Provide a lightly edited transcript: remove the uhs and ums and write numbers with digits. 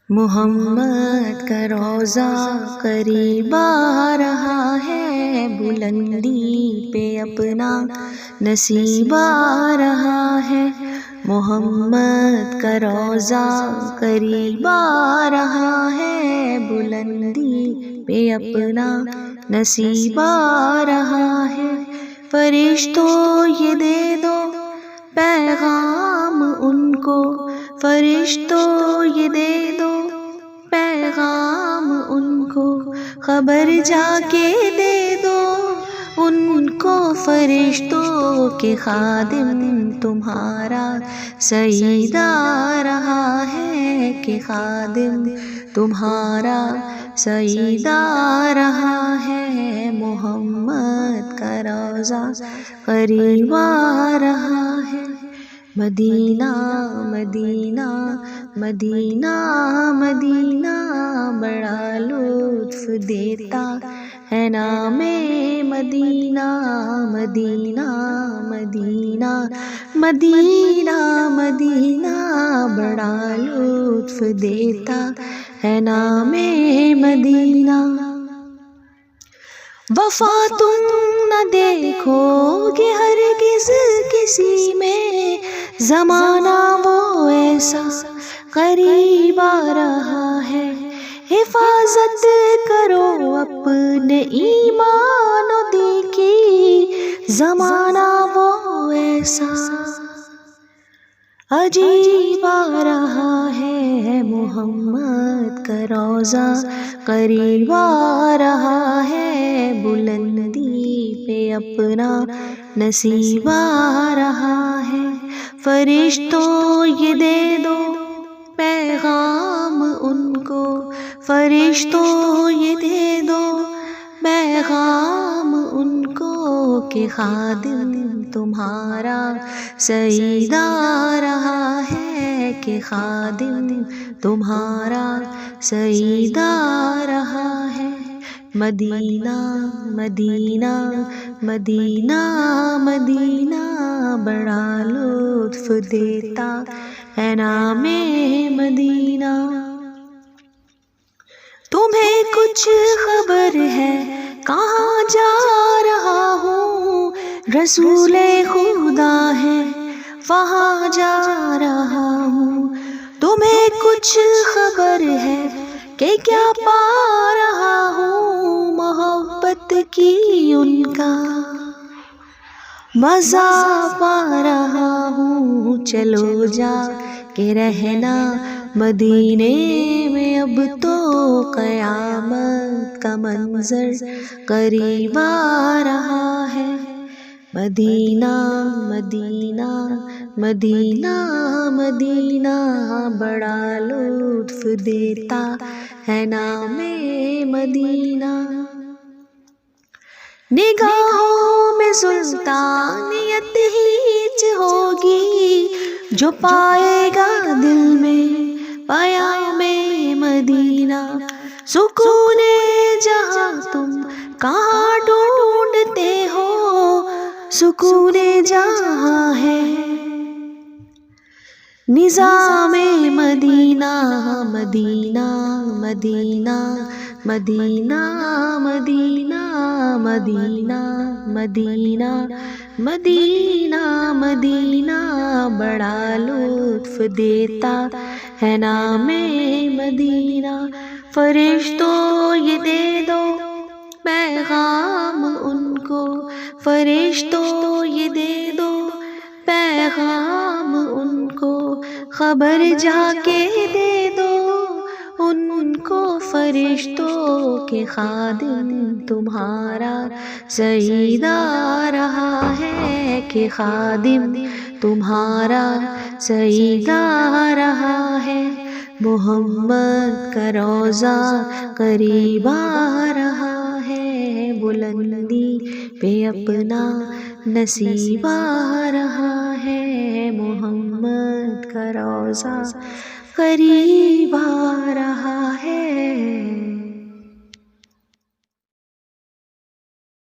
محمد کا روضہ قریب آ رہا ہے، بلندی پہ اپنا نصیب آ رہا ہے۔ محمد کا روضہ قریب آ رہا ہے، بلندی پہ اپنا نصیب آ رہا ہے۔ فرشتوں یہ دے دو پیغام ان کو، فرشتوں یہ دے دو پیغام ان کو، خبر جا کے دے دو ان کو۔ فرشتوں کے خادم تمہارا سعید آ رہا ہے، کہ خادم تمہارا سعید آ رہا ہے۔ محمد کا روضہ قریب آ رہا ہے۔ مدینہ مدینہ مدینہ مدینہ بڑا لطف دیتا ہے نام مدینہ۔ مدینہ مدینہ مدینہ مدینہ بڑا لطف دیتا ہے نام مدینہ۔ وفا تم نہ دیکھو گے ہرگز کسی میں، زمانہ وہ ایسا قریب آ رہا ہے۔ حفاظت کرو اپنے ایمان و دین کی، زمانہ وہ ایسا عجیب آ رہا ہے۔ محمد کا روضہ قریب آ رہا ہے، بلندی پہ اپنا نصیب آ رہا ہے۔ فرشتوں یہ دے دو پیغام ان کو، فرشتوں یہ دے دو پیغام ان کو، کہ خادم تمہارا سعید آ رہا ہے، کہ خادم تمہارا سعید آ رہا ہے۔ مدینہ مدینہ مدینہ مدینہ بڑا لطف دیتا ہے نام مدینہ۔ تمہیں کچھ خبر ہے کہاں جا رہا ہوں، رسول خدا ہے وہاں جا رہا ہوں۔ تمہیں کچھ خبر ہے کہ کیا پا رہا ہوں، محبت کی ان کا مزہ پا رہا ہوں۔ چلو جا کے رہنا مدینے میں، اب تو قیامت کا منظر قریب آ رہا ہے۔ مدینہ مدینہ مدینہ مدینہ بڑا لطف دیتا ہے نام مدینہ۔ نگاہوں میں سلطانیت ہیچ ہوگی، جو پائے گا دل میں پیام مدینہ۔ سکون جہاں تم کہاں ڈھونڈتے ہو، سکون جہاں ہے نظام مدینہ۔ مدینہ مدینہ مدینہ مدینہ مدینہ مدینہ مدینہ مدینہ بڑا لطف دیتا ہے نام مدینہ۔ فرشتوں یہ دے دو پیغام ان کو، فرشتوں یہ دے دو پیغام ان کو، خبر جا کے دے دو ان کو۔ فرشتوں کے خادم تمہارا سعید آ رہا ہے، کہ خادم تمہارا سعید آ رہا ہے۔ محمد کا روضہ قریب آ رہا ہے، بلندی پہ اپنا نصیب آ رہا ہے۔ محمد کا روضہ قریب آ رہا ہے۔